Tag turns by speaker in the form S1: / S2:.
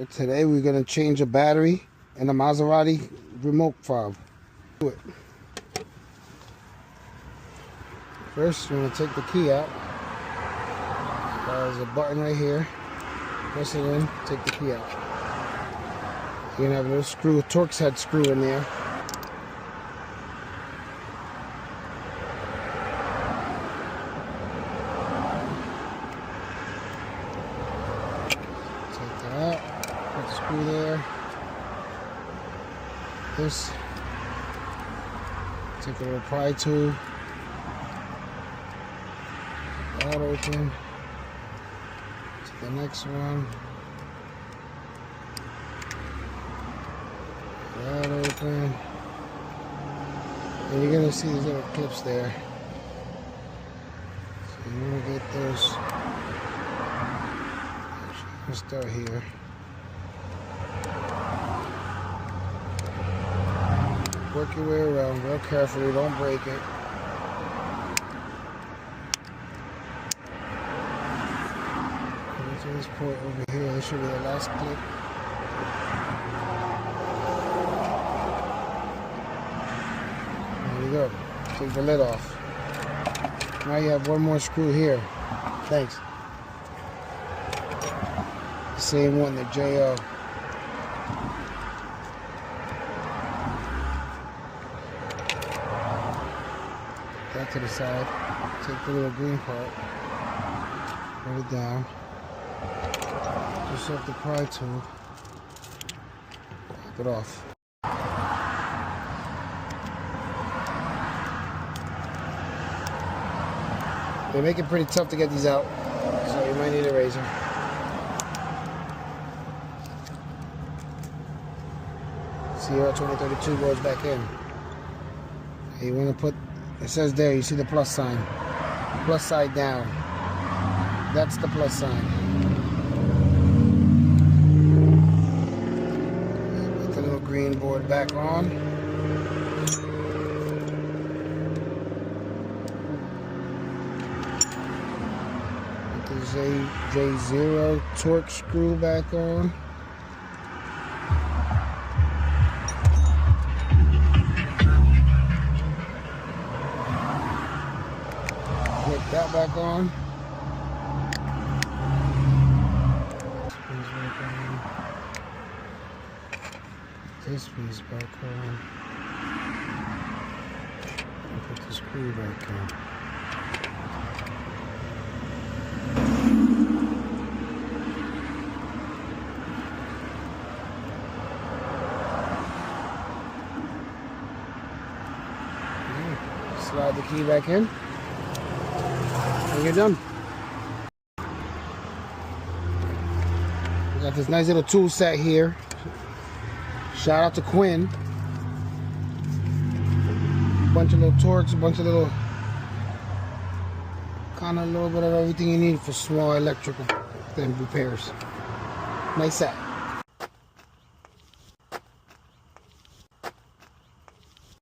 S1: So today we're going to change a battery in the Maserati remote fob. Do it. First, we're going to take the key out. There's a button right here. Press it in, take the key out. You're going to have a little screw, a Torx head screw in there. Take that out, put the screw there. This, take a little pry tool. That open. To the next one. That open. And you're gonna see these little clips there. So you wanna get those. Actually, let's start here. Work your way around real carefully, don't break it. To this point over here, this should be the last clip. There you go. Take the lid off. Now you have one more screw here. Thanks. Same one, the JO. That to the side. Take the little green part. Put it down. Just off the pry tool. Wipe it off. They make it pretty tough to get these out, so you might need a razor. CR2032 goes back in. You want to put, it says there, you see the plus sign. Plus side down. That's the plus sign. Put the little green board back on. Put the J0 Torx screw back on. Put that back on. This piece back on. And put the screw back on. Slide the key back in. And you're done. We got this nice little tool set here. Shout out to Quinn. Bunch of little Torx, a bunch of little, kind of a little bit of everything you need for small electrical repairs. Nice set.